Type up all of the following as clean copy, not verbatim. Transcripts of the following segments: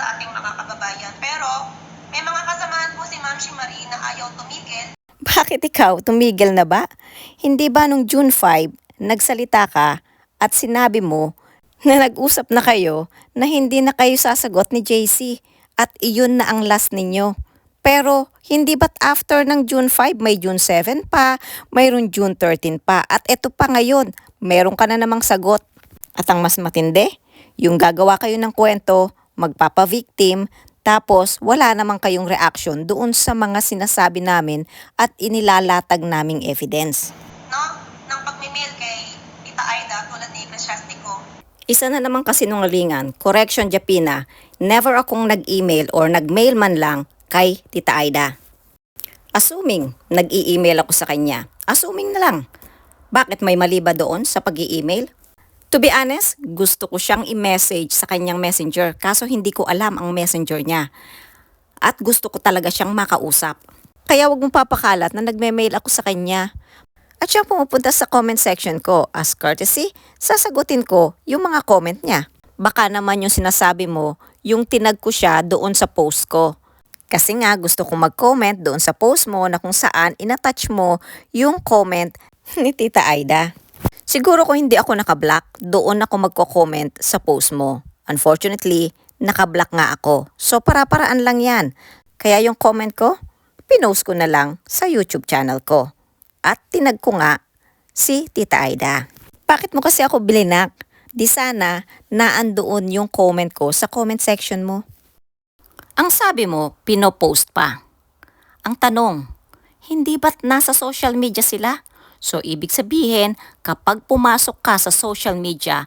sa ating mga kababayan. Pero may mga kasamahan po si Ma'am Marie na ayaw tumigil. Bakit ikaw? Tumigil na ba? Hindi ba nung June 5, nagsalita ka at sinabi mo na nag-usap na kayo na hindi na kayo sasagot ni JC at iyon na ang last ninyo? Pero hindi ba't after ng June 5 may June 7 pa, mayroon June 13 pa at eto pa ngayon, meron ka na namang sagot. At ang mas matindi, yung gagawa kayo ng kwento, magpapa-victim, tapos wala namang kayong reaction doon sa mga sinasabi namin at inilalatag naming evidence. No? Ng pagmimil kay Tita Aida tulad ni Ecclesiastico. Isa na naman kasinungalingan, correction Japina, never akong nag-email or nag-mail man lang kay Tita Aida. Assuming nag-i-email ako sa kanya, assuming na lang. Bakit may mali ba doon sa pag-i-email? To be honest, gusto ko siyang i-message sa kanyang messenger kaso hindi ko alam ang messenger niya. At gusto ko talaga siyang makausap. Kaya wag mong papakalat na nagme-mail ako sa kanya. At siya pumupunta sa comment section ko. As courtesy, sasagutin ko yung mga comment niya. Baka naman yung sinasabi mo, yung tinag ko siya doon sa post ko. Kasi nga gusto kong mag-comment doon sa post mo na kung saan inattach mo yung comment ni Tita Aida. Siguro kung hindi ako nakablock, doon ako magko-comment sa post mo. Unfortunately, nakablock nga ako. So para-paraan lang yan. Kaya yung comment ko, pinost ko na lang sa YouTube channel ko. At tinag ko nga si Tita Aida. Bakit mo kasi ako bilinak? Di sana naandoon yung comment ko sa comment section mo. Ang sabi mo, pinopost pa. Ang tanong, hindi ba't nasa social media sila? So ibig sabihin, kapag pumasok ka sa social media,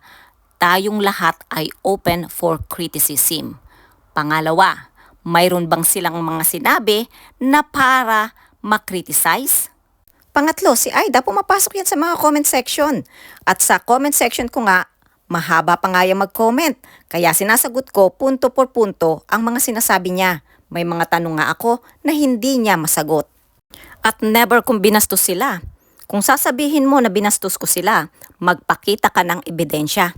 tayong lahat ay open for criticism. Pangalawa, mayroon bang silang mga sinabi na para makriticize? Pangatlo, si Aida pumapasok yan sa mga comment section. At sa comment section ko nga, mahaba pa nga yung mag-comment. Kaya sinasagot ko punto por punto ang mga sinasabi niya. May mga tanong nga ako na hindi niya masagot. At never kong binastos sila. Kung sasabihin mo na binastos ko sila, magpakita ka ng ebidensya.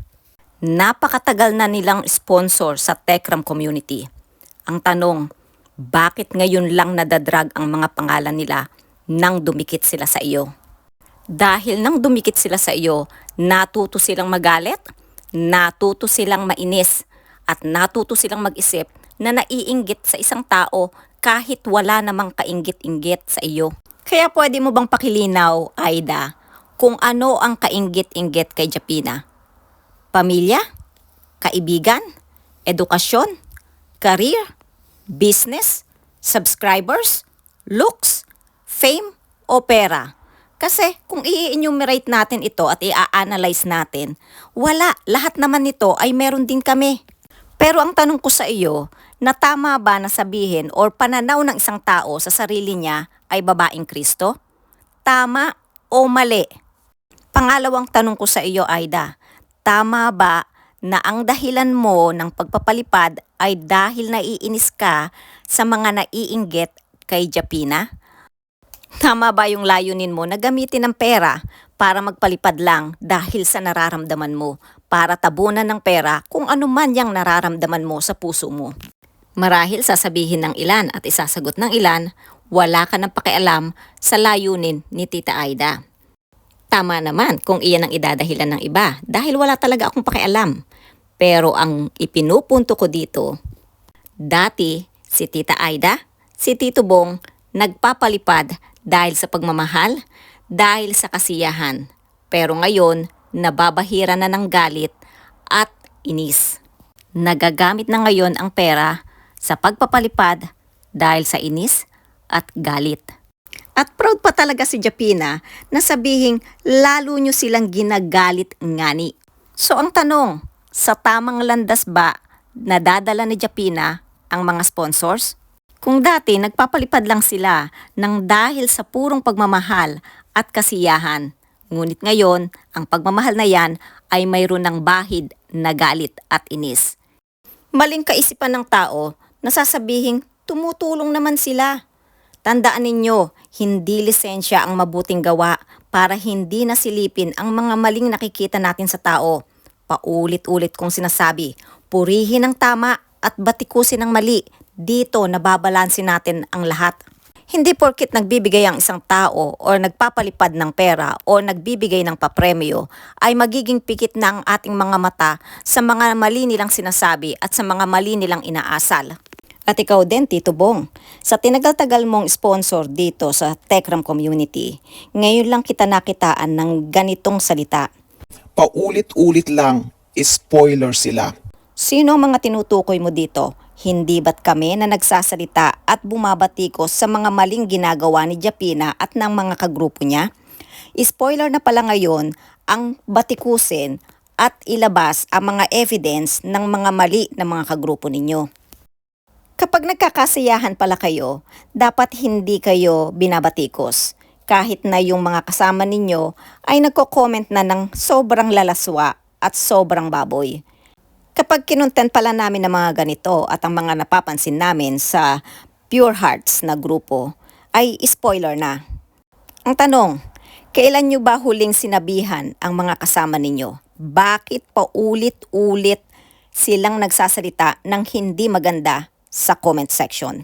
Napakatagal na nilang sponsor sa Techram community. Ang tanong, bakit ngayon lang nadadrag ang mga pangalan nila nang dumikit sila sa iyo? Dahil nang dumikit sila sa iyo, natuto silang magalit, natuto silang mainis, at natuto silang mag-isip na naiinggit sa isang tao kahit wala namang kainggit-inggit sa iyo. Kaya pwede mo bang pakilinaw, Aida, kung ano ang kainggit-inggit kay Japina? Pamilya? Kaibigan? Edukasyon? Career? Business? Subscribers? Looks? Fame? O pera? Kasi kung i-enumerate natin ito at i-analyze natin, wala, lahat naman nito ay meron din kami. Pero ang tanong ko sa iyo, na tama ba na sabihin or pananaw ng isang tao sa sarili niya ay babaeng Kristo? Tama o mali? Pangalawang tanong ko sa iyo, Aida, tama ba na ang dahilan mo ng pagpapalipad ay dahil naiinis ka sa mga naiinggit kay Japina? Tama ba yung layunin mo na gamitin ng pera para magpalipad lang dahil sa nararamdaman mo, para tabunan ng pera kung ano man yung nararamdaman mo sa puso mo? Marahil sasabihin ng ilan at isasagot ng ilan, wala ka ng pakialam sa layunin ni Tita Aida. Tama naman kung iyan ang idadahilan ng iba dahil wala talaga akong pakialam. Pero ang ipinupunto ko dito, dati si Tita Aida, si Tito Bong, nagpapalipad dahil sa pagmamahal, dahil sa kasiyahan. Pero ngayon, nababahira na ng galit at inis. Nagagamit na ngayon ang pera sa pagpapalipad dahil sa inis at galit. At proud pa talaga si Japina na sabihing lalo nyo silang ginagalit ngani. So ang tanong, sa tamang landas ba nadadala ni Japina ang mga sponsors? Kung dati nagpapalipad lang sila ng dahil sa purong pagmamahal at kasiyahan, ngunit ngayon ang pagmamahal na yan ay mayroon ng bahid na galit at inis. Maling kaisipan ng tao na sasabihing tumutulong naman sila. Tandaan ninyo, hindi lisensya ang mabuting gawa para hindi nasilipin ang mga maling nakikita natin sa tao. Paulit-ulit kong sinasabi, purihin ang tama at batikusin ang mali. Dito nababalansin natin ang lahat. Hindi porkit nagbibigay ang isang tao o nagpapalipad ng pera o nagbibigay ng papremyo ay magiging pikit na ang ating mga mata sa mga mali nilang sinasabi at sa mga mali nilang inaasal. At ikaw din, Tito Bong, sa tinagal-tagal mong sponsor dito sa Tekram community, ngayon lang kita nakitaan ng ganitong salita. Paulit-ulit lang, spoiler sila. Sino ang mga tinutukoy mo dito? Hindi ba't kami na nagsasalita at bumabatikos sa mga maling ginagawa ni Japina at ng mga kagrupo niya? Spoiler na pala ngayon ang batikusin at ilabas ang mga evidence ng mga mali ng mga kagrupo ninyo. Kapag nagkakasiyahan pala kayo, dapat hindi kayo binabatikos. Kahit na yung mga kasama ninyo ay nagko-comment na ng sobrang lalaswa at sobrang baboy. Kapag kinontent pala namin ng mga ganito at ang mga napapansin namin sa Pure Hearts na grupo ay spoiler na. Ang tanong, kailan nyo ba huling sinabihan ang mga kasama ninyo? Bakit paulit-ulit silang nagsasalita ng hindi maganda sa comment section?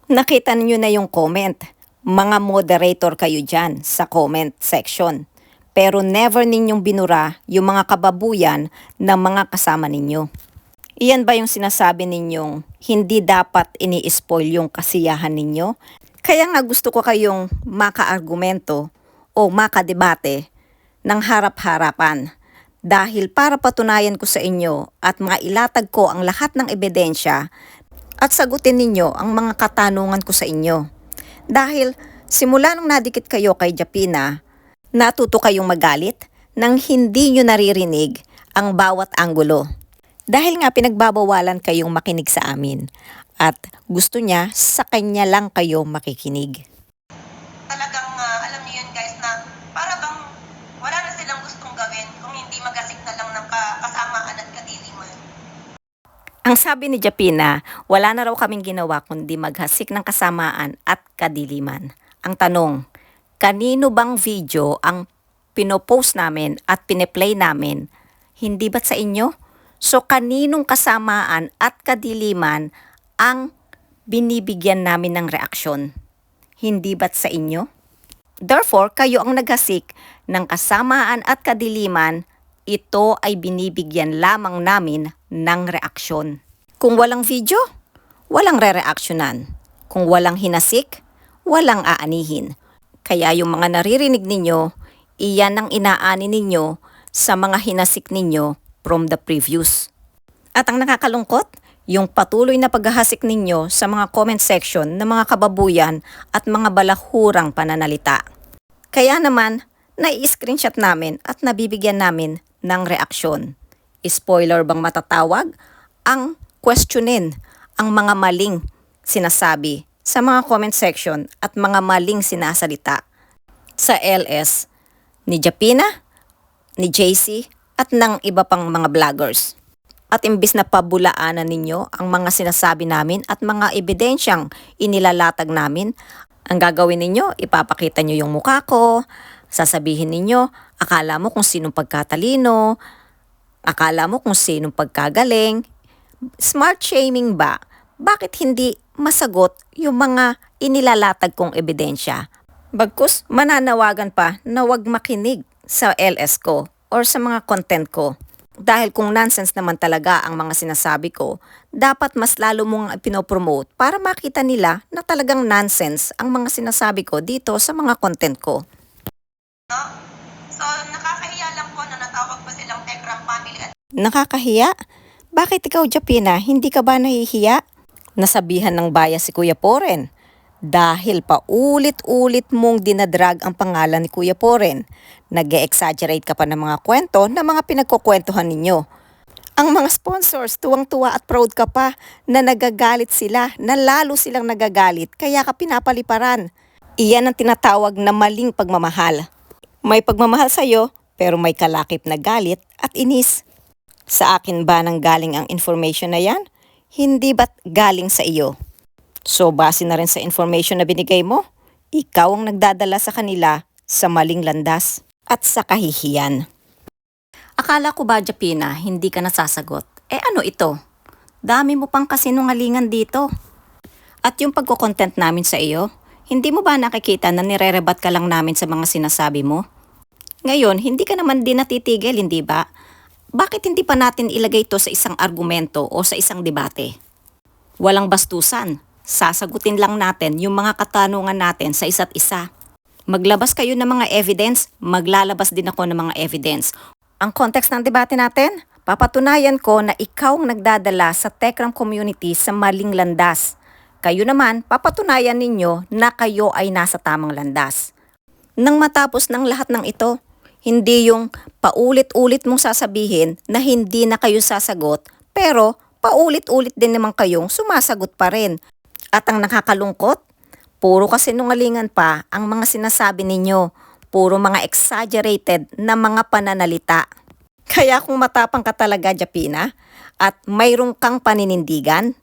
Nakita niyo na yung comment. Mga moderator kayo dyan sa comment section. Pero never ninyong binura yung mga kababuyan ng mga kasama ninyo. Iyan ba yung sinasabi ninyong hindi dapat ini-spoil yung kasiyahan ninyo? Kaya nga gusto ko kayong makaargumento o makadebate ng harap-harapan. Dahil para patunayan ko sa inyo at mailatag ko ang lahat ng ebidensya at sagutin ninyo ang mga katanungan ko sa inyo. Dahil simula nung nadikit kayo kay Japina, natuto kayong magalit nang hindi nyo naririnig ang bawat anggulo. Dahil nga pinagbabawalan kayong makinig sa amin at gusto niya sa kanya lang kayo makikinig. Talagang alam niyo yun guys na para bang wala na silang gustong gawin kung hindi magasik na lang ng kasamaan at kadiliman. Ang sabi ni Japina, wala na raw kaming ginawa kundi maghasik ng kasamaan at kadiliman. Ang tanong, kanino bang video ang pinopost namin at pineplay namin? Hindi ba't sa inyo? So kaninong kasamaan at kadiliman ang binibigyan namin ng reaksyon? Hindi ba't sa inyo? Therefore, kayo ang naghasik ng kasamaan at kadiliman, ito ay binibigyan lamang namin ng reaksyon. Kung walang video, walang re-reaksyonan. Kung walang hinasik, walang aanihin. Kaya yung mga naririnig ninyo, iyan ang inaani ninyo sa mga hinasik ninyo from the previous. At ang nakakalungkot, yung patuloy na paghahasik ninyo sa mga comment section ng mga kababuyan at mga balahurang pananalita. Kaya naman, nai-screenshot namin at nabibigyan namin ng reaksyon. Spoiler bang matatawag? Ang questionin ang mga maling sinasabi sa mga comment section at mga maling sinasalita sa LS ni Japina, ni JC at ng iba pang mga vloggers. At imbis na pabulaanan ninyo ang mga sinasabi namin at mga ebidensyang inilalatag namin, ang gagawin ninyo, ipapakita nyo yung mukha ko, sasabihin ninyo, akala mo kung sinong pagkatalino, akala mo kung sinong pagkagaling. Smart shaming ba? Bakit hindi masagot yung mga inilalatag kong ebidensya? Bagkus, mananawagan pa na wag makinig sa LS ko or sa mga content ko. Dahil kung nonsense naman talaga ang mga sinasabi ko, dapat mas lalo mong pinopromote para makita nila na talagang nonsense ang mga sinasabi ko dito sa mga content ko. No? So, nakakahiya lang po na natawag pa silang Tekram family at Nakakahiya? Bakit ikaw, Japina, hindi ka ba nahihiya? Nasabihan ng bias si Kuya Poren. Dahil paulit-ulit mong dinadrag ang pangalan ni Kuya Poren. Nag-e-exaggerate ka pa ng mga kwento na mga pinagkukwentuhan ninyo. Ang mga sponsors, tuwang-tuwa at proud ka pa na nagagalit sila, na lalo silang nagagalit, kaya ka pinapaliparan. Iyan ang tinatawag na maling pagmamahal. May pagmamahal sa'yo, pero may kalakip na galit at inis. Sa akin ba nang galing ang information na yan? Hindi ba't galing sa iyo? So base na rin sa information na binigay mo, ikaw ang nagdadala sa kanila sa maling landas at sa kahihiyan. Akala ko ba, Japina, hindi ka nasasagot? Eh ano ito? Dami mo pang kasinungalingan dito. At yung pagko-content namin sa iyo, hindi mo ba nakikita na nirerebat ka lang namin sa mga sinasabi mo? Ngayon, hindi ka naman din natitigil, hindi ba? Bakit hindi pa natin ilagay ito sa isang argumento o sa isang debate? Walang bastusan. Sasagutin lang natin yung mga katanungan natin sa isa't isa. Maglabas kayo ng mga evidence, maglalabas din ako ng mga evidence. Ang context ng debate natin, papatunayan ko na ikaw ang nagdadala sa Tekram community sa maling landas. Kayo naman, papatunayan ninyo na kayo ay nasa tamang landas. Nang matapos ng lahat ng ito, hindi yung paulit-ulit mong sasabihin na hindi na kayo sasagot, pero paulit-ulit din naman kayong sumasagot pa rin. At ang nakakalungkot, puro kasinungalingan pa ang mga sinasabi ninyo, puro mga exaggerated na mga pananalita. Kaya kung matapang ka talaga, Japina, at mayroong kang paninindigan,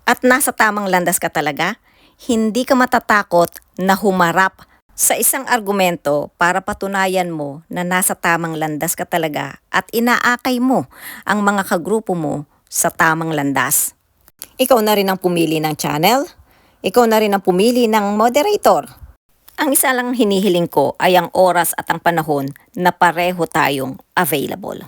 at nasa tamang landas ka talaga, hindi ka matatakot na humarap sa isang argumento para patunayan mo na nasa tamang landas ka talaga at inaakay mo ang mga kagrupo mo sa tamang landas. Ikaw na rin ang pumili ng channel, ikaw na rin ang pumili ng moderator. Ang isa lang hinihiling ko ay ang oras at ang panahon na pareho tayong available.